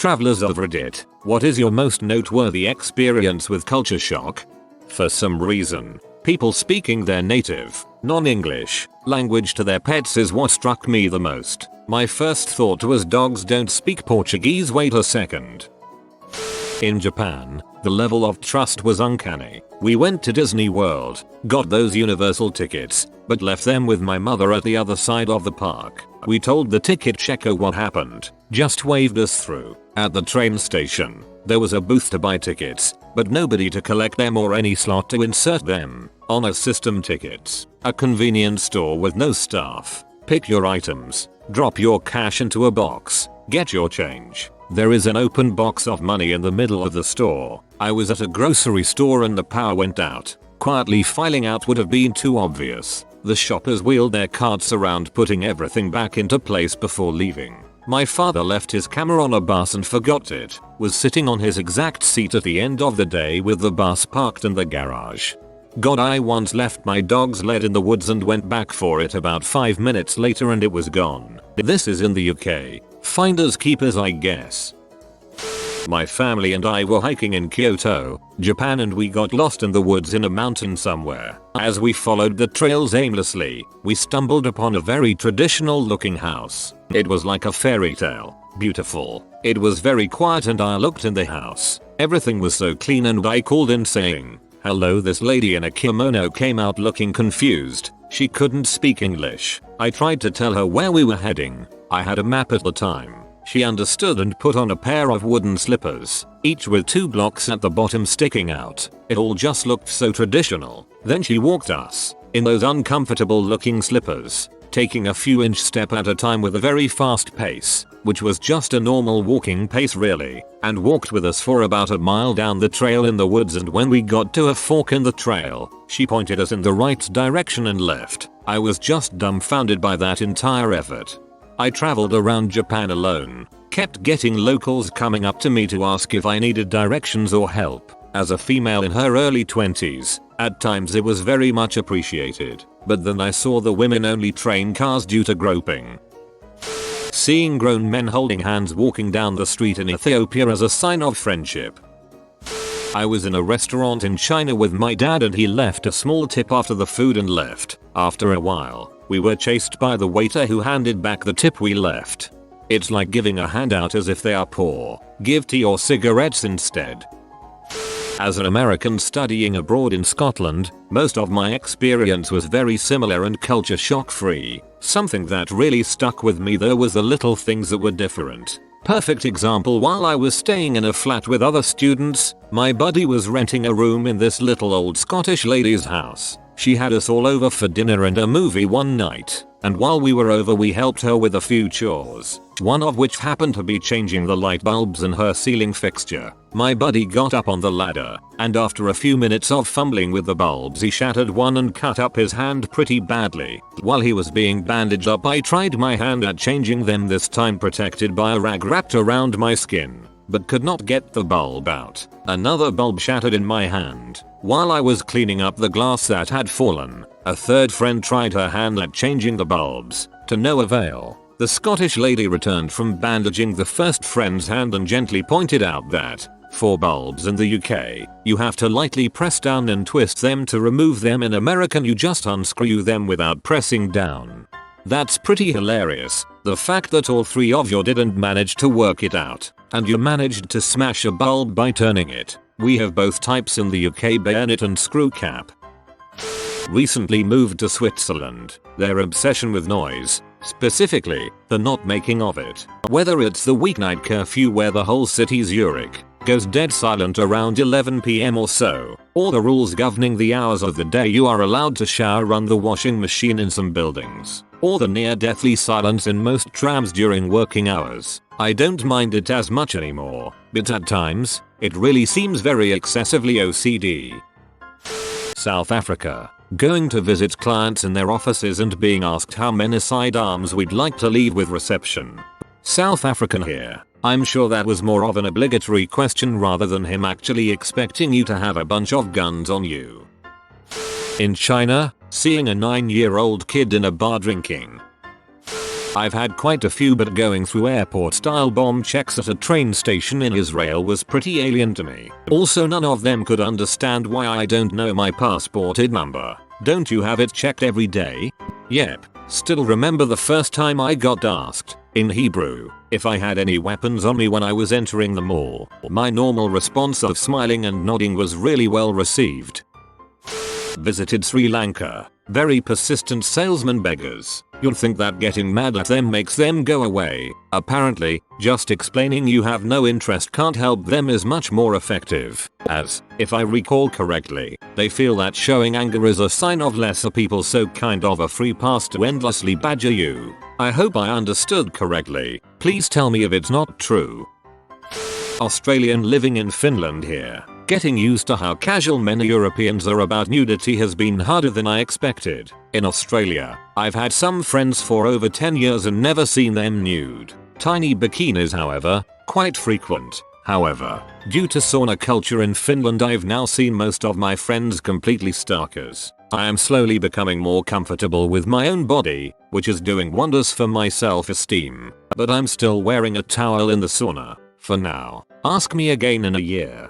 Travelers of Reddit, what is your most noteworthy experience with culture shock? For some reason, people speaking their native, non-English, language to their pets is what struck me the most. My first thought was dogs don't speak Portuguese. Wait a second. In Japan, the level of trust was uncanny. We went to Disney World, got those universal tickets, but left them with my mother at the other side of the park. We told the ticket checker what happened, just waved us through. At the train station, there was a booth to buy tickets, but nobody to collect them or any slot to insert them. Honor system tickets. A convenience store with no staff. Pick your items, drop your cash into a box, get your change. There is an open box of money in the middle of the store. I was at a grocery store and the power went out. Quietly filing out would have been too obvious. The shoppers wheeled their carts around, putting everything back into place before leaving. My father left his camera on a bus and forgot it. Was sitting on his exact seat at the end of the day with the bus parked in the garage. God, I once left my dog's lead in the woods and went back for it about 5 minutes later and it was gone. This is in the UK. Finders keepers, I guess. My family and I were hiking in Kyoto, Japan, and we got lost in the woods in a mountain somewhere. As we followed the trails aimlessly, we stumbled upon a very traditional looking house. It was like a fairy tale. Beautiful. It was very quiet and I looked in the house. Everything was so clean and I called in saying, "Hello." This lady in a kimono came out looking confused. She couldn't speak English. I tried to tell her where we were heading. I had a map at the time. She understood and put on a pair of wooden slippers, each with 2 blocks at the bottom sticking out. It all just looked so traditional. Then she walked us, in those uncomfortable looking slippers, taking a few inch step at a time with a very fast pace, which was just a normal walking pace really, and walked with us for about a mile down the trail in the woods, and when we got to a fork in the trail, she pointed us in the right direction and left. I was just dumbfounded by that entire effort. I traveled around Japan alone, kept getting locals coming up to me to ask if I needed directions or help. As a female in her early 20s, at times it was very much appreciated, but then I saw the women only train cars due to groping. Seeing grown men holding hands walking down the street in Ethiopia as a sign of friendship. I was in a restaurant in China with my dad and he left a small tip after the food and left. After a while, we were chased by the waiter who handed back the tip we left. It's like giving a handout as if they are poor. Give tea or cigarettes instead. As an American studying abroad in Scotland, most of my experience was very similar and culture shock free. Something that really stuck with me though was the little things that were different. Perfect example, while I was staying in a flat with other students, my buddy was renting a room in this little old Scottish lady's house. She had us all over for dinner and a movie one night, and while we were over we helped her with a few chores, one of which happened to be changing the light bulbs in her ceiling fixture. My buddy got up on the ladder, and after a few minutes of fumbling with the bulbs he shattered one and cut up his hand pretty badly. While he was being bandaged up I tried my hand at changing them, this time protected by a rag wrapped around my skin, but could not get the bulb out. Another bulb shattered in my hand. While I was cleaning up the glass that had fallen, a third friend tried her hand at changing the bulbs, to no avail. The Scottish lady returned from bandaging the first friend's hand and gently pointed out that, for bulbs in the UK, you have to lightly press down and twist them to remove them. In American you just unscrew them without pressing down. That's pretty hilarious. The fact that all 3 of you didn't manage to work it out, and you managed to smash a bulb by turning it. We have both types in the UK, bayonet and screw cap. Recently moved to Switzerland. Their obsession with noise, specifically, the not making of it. Whether it's the weeknight curfew where the whole city Zurich goes dead silent around 11 PM or so, or the rules governing the hours of the day you are allowed to shower, run the washing machine in some buildings, or the near deathly silence in most trams during working hours. I don't mind it as much anymore, but at times, it really seems very excessively OCD. South Africa. Going to visit clients in their offices and being asked how many sidearms we'd like to leave with reception. South African here. I'm sure that was more of an obligatory question rather than him actually expecting you to have a bunch of guns on you. In China, seeing a 9-year-old kid in a bar drinking. I've had quite a few, but going through airport style bomb checks at a train station in Israel was pretty alien to me. Also, none of them could understand why I don't know my passported number. Don't you have it checked every day? Yep. Still remember the first time I got asked, in Hebrew, if I had any weapons on me when I was entering the mall. My normal response of smiling and nodding was really well received. Visited Sri Lanka. Very persistent salesman beggars. You'll think that getting mad at them makes them go away. Apparently, just explaining you have no interest can't help them is much more effective. As, if I recall correctly, they feel that showing anger is a sign of lesser people, so kind of a free pass to endlessly badger you. I hope I understood correctly. Please tell me if it's not true. Australian living in Finland here. Getting used to how casual many Europeans are about nudity has been harder than I expected. In Australia, I've had some friends for over 10 years and never seen them nude. Tiny bikinis, however, quite frequent. However, due to sauna culture in Finland, I've now seen most of my friends completely starkers. I am slowly becoming more comfortable with my own body, which is doing wonders for my self-esteem. But I'm still wearing a towel in the sauna. For now. Ask me again in a year.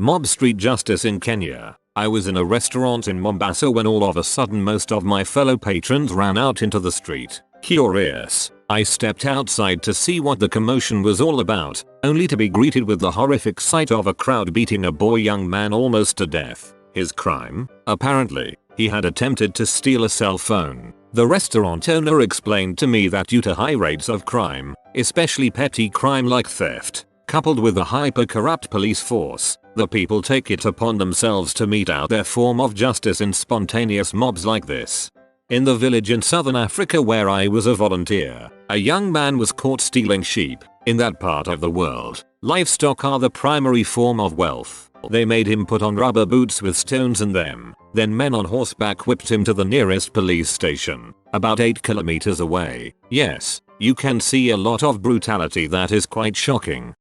Mob street justice in Kenya. I was in a restaurant in Mombasa when all of a sudden most of my fellow patrons ran out into the street. Curious, I stepped outside to see what the commotion was all about, only to be greeted with the horrific sight of a crowd beating a young man almost to death. His crime? Apparently, he had attempted to steal a cell phone. The restaurant owner explained to me that due to high rates of crime, especially petty crime like theft, coupled with a hyper-corrupt police force, the people take it upon themselves to mete out their form of justice in spontaneous mobs like this. In the village in southern Africa where I was a volunteer, a young man was caught stealing sheep. In that part of the world, livestock are the primary form of wealth. They made him put on rubber boots with stones in them. Then men on horseback whipped him to the nearest police station, about 8 kilometers away. Yes, you can see a lot of brutality that is quite shocking.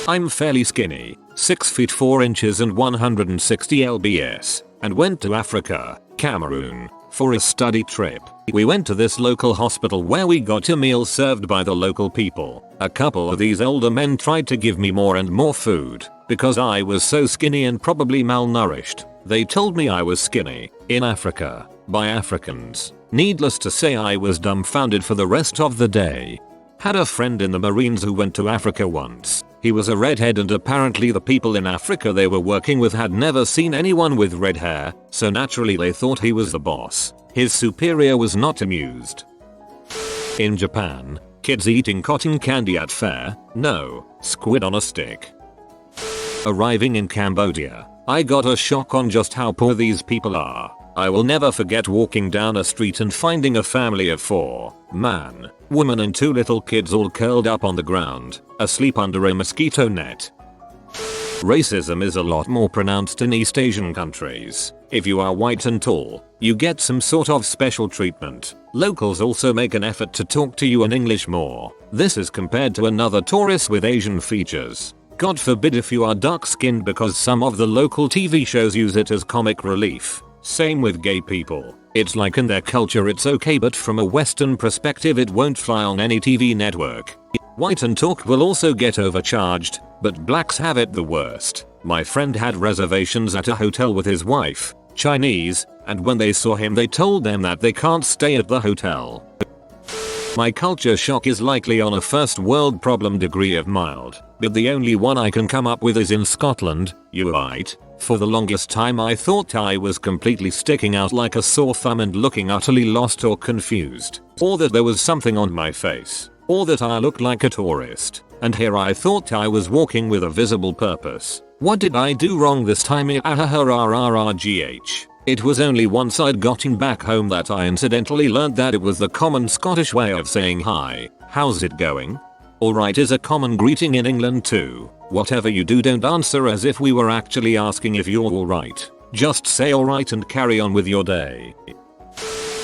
I'm fairly skinny, 6 feet 4 inches and 160 lbs, and went to Africa, Cameroon, for a study trip. We went to this local hospital where we got a meal served by the local people. A couple of these older men tried to give me more and more food, because I was so skinny and probably malnourished. They told me I was skinny, in Africa, by Africans. Needless to say, I was dumbfounded for the rest of the day. Had a friend in the Marines who went to Africa once. He was a redhead and apparently the people in Africa they were working with had never seen anyone with red hair, so naturally they thought he was the boss. His superior was not amused. In Japan, kids eating cotton candy at fair? No, squid on a stick. Arriving in Cambodia, I got a shock on just how poor these people are. I will never forget walking down a street and finding a family of 4, man, woman and 2 little kids all curled up on the ground, asleep under a mosquito net. Racism is a lot more pronounced in East Asian countries. If you are white and tall, you get some sort of special treatment. Locals also make an effort to talk to you in English more. This is compared to another tourist with Asian features. God forbid if you are dark-skinned, because some of the local TV shows use it as comic relief. Same with gay people. It's like in their culture it's okay, but from a Western perspective it won't fly on any TV network. White and talk will also get overcharged, but blacks have it the worst. My friend had reservations at a hotel with his wife, Chinese, and when they saw him they told them that they can't stay at the hotel. My culture shock is likely on a first world problem degree of mild, but the only one I can come up with is in Scotland. You right? For the longest time I thought I was completely sticking out like a sore thumb and looking utterly lost or confused, or that there was something on my face, or that I looked like a tourist, and here I thought I was walking with a visible purpose. What did I do wrong this time? It was only once I'd gotten back home that I incidentally learned that it was the common Scottish way of saying hi. How's it going? Alright is a common greeting in England too. Whatever you do, don't answer as if we were actually asking if you're alright. Just say alright and carry on with your day.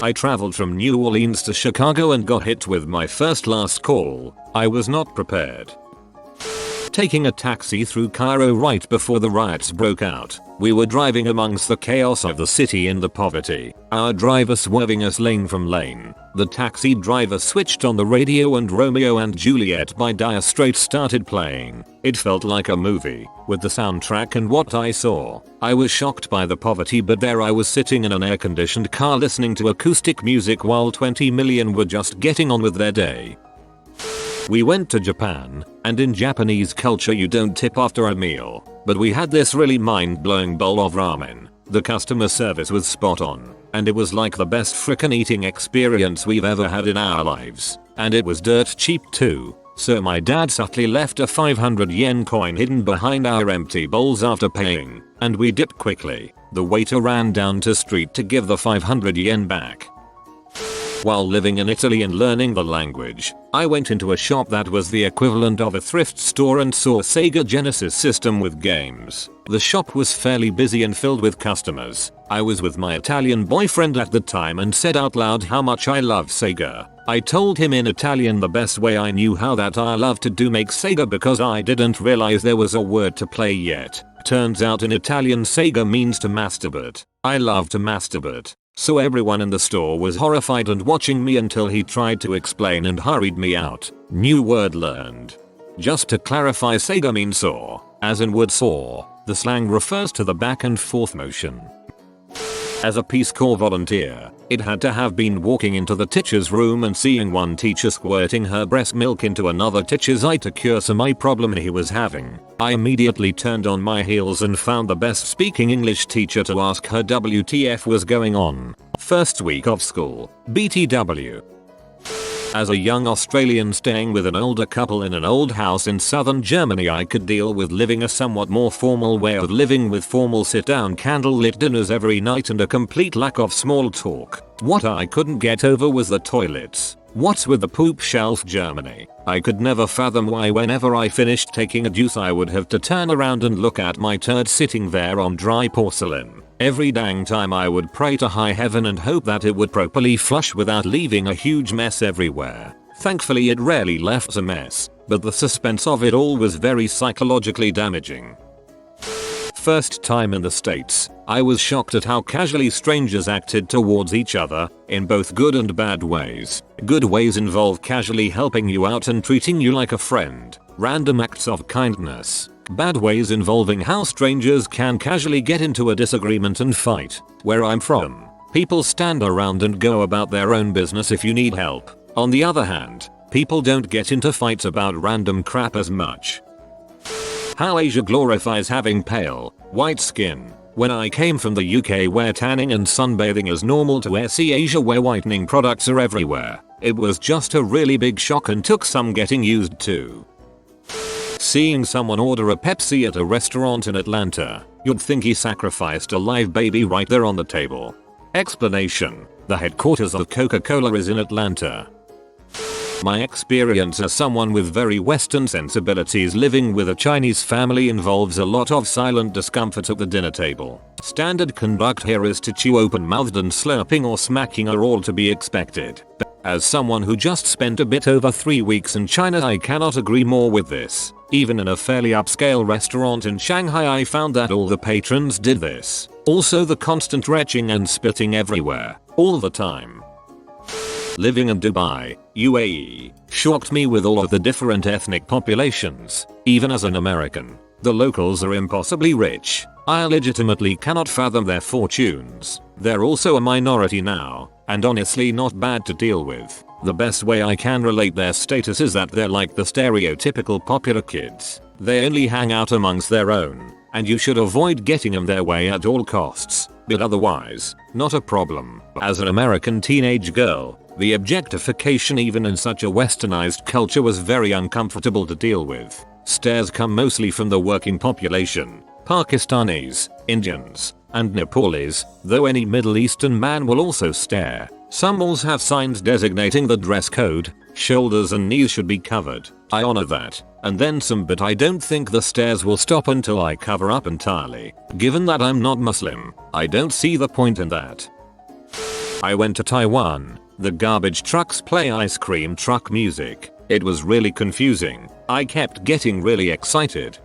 I traveled from New Orleans to Chicago and got hit with my first last call. I was not prepared. Taking a taxi through Cairo right before the riots broke out. We were driving amongst the chaos of the city in the poverty, our driver swerving us lane from lane. The taxi driver switched on the radio and Romeo and Juliet by Dire Straits started playing. It felt like a movie, with the soundtrack and what I saw. I was shocked by the poverty, but there I was sitting in an air-conditioned car listening to acoustic music while 20 million were just getting on with their day. We went to Japan, and in Japanese culture you don't tip after a meal, but we had this really mind-blowing bowl of ramen. The customer service was spot on, and it was like the best frickin' eating experience we've ever had in our lives. And it was dirt cheap too. So my dad subtly left a 500 yen coin hidden behind our empty bowls after paying, and we dipped quickly. The waiter ran down to street to give the 500 yen back. While living in Italy and learning the language, I went into a shop that was the equivalent of a thrift store and saw a Sega Genesis system with games. The shop was fairly busy and filled with customers. I was with my Italian boyfriend at the time and said out loud how much I love Sega. I told him in Italian the best way I knew how that I love to do make Sega because I didn't realize there was a word to play yet. Turns out in Italian Sega means to masturbate. I love to masturbate. So everyone in the store was horrified and watching me until he tried to explain and hurried me out. New word learned. Just to clarify, Sega means saw, as in wood saw. The slang refers to the back and forth motion. As a Peace Corps volunteer, it had to have been walking into the teacher's room and seeing one teacher squirting her breast milk into another teacher's eye to cure some eye problem he was having. I immediately turned on my heels and found the best speaking English teacher to ask her WTF was going on. First week of school, BTW. As a young Australian staying with an older couple in an old house in southern Germany, I could deal with living a somewhat more formal way of living with formal sit-down candlelit dinners every night and a complete lack of small talk. What I couldn't get over was the toilets. What's with the poop shelf Germany? I could never fathom why whenever I finished taking a juice I would have to turn around and look at my turd sitting there on dry porcelain. Every dang time I would pray to high heaven and hope that it would properly flush without leaving a huge mess everywhere. Thankfully it rarely left a mess, but the suspense of it all was very psychologically damaging. First time in the States, I was shocked at how casually strangers acted towards each other, in both good and bad ways. Good ways involve casually helping you out and treating you like a friend. Random acts of kindness. Bad ways involving how strangers can casually get into a disagreement and fight. Where I'm from, people stand around and go about their own business if you need help. On the other hand, people don't get into fights about random crap as much. How Asia glorifies having pale, white skin. When I came from the UK where tanning and sunbathing is normal to see Asia where whitening products are everywhere, it was just a really big shock and took some getting used to. Seeing someone order a Pepsi at a restaurant in Atlanta, you'd think he sacrificed a live baby right there on the table. Explanation: the headquarters of Coca-Cola is in Atlanta. My experience as someone with very Western sensibilities living with a Chinese family involves a lot of silent discomfort at the dinner table. Standard conduct here is to chew open-mouthed, and slurping or smacking are all to be expected. As someone who just spent a bit over 3 weeks in China, I cannot agree more with this. Even in a fairly upscale restaurant in Shanghai, I found that all the patrons did this. Also the constant retching and spitting everywhere, all the time. Living in Dubai, UAE, shocked me with all of the different ethnic populations. Even as an American, the locals are impossibly rich. I legitimately cannot fathom their fortunes. They're also a minority now, and honestly not bad to deal with. The best way I can relate their status is that they're like the stereotypical popular kids. They only hang out amongst their own, and you should avoid getting in their way at all costs. But otherwise, not a problem. As an American teenage girl, the objectification even in such a westernized culture was very uncomfortable to deal with. Stares come mostly from the working population, Pakistanis, Indians, and Nepalese, though any Middle Eastern man will also stare. Some malls have signs designating the dress code. Shoulders and knees should be covered. I honor that, and then some, but I don't think the stares will stop until I cover up entirely. Given that I'm not Muslim, I don't see the point in that. I went to Taiwan. The garbage trucks play ice cream truck music. It was really confusing. I kept getting really excited.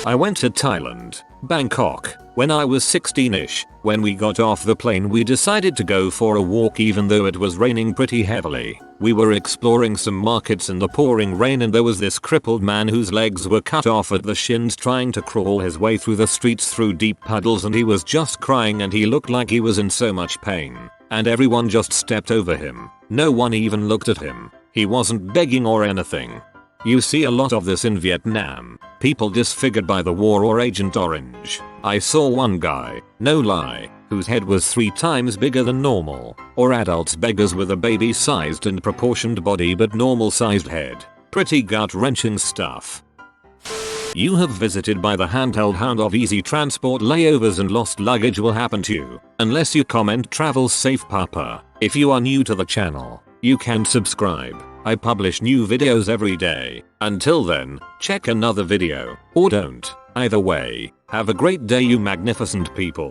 I went to Thailand, Bangkok, when I was 16ish. When we got off the plane we decided to go for a walk even though it was raining pretty heavily. We were exploring some markets in the pouring rain and there was this crippled man whose legs were cut off at the shins trying to crawl his way through the streets through deep puddles, and he was just crying and he looked like he was in so much pain. And everyone just stepped over him. No one even looked at him. He wasn't begging or anything. You see a lot of this in Vietnam. People disfigured by the war or Agent Orange. I saw one guy, no lie, whose head was 3 times bigger than normal. Or adults beggars with a baby-sized and proportioned body but normal-sized head. Pretty gut-wrenching stuff. You have visited by the handheld hound of easy transport layovers and lost luggage will happen to you. Unless you comment travel safe papa. If you are new to the channel, you can subscribe. I publish new videos every day. Until then, check another video, or don't. Either way, have a great day you magnificent people.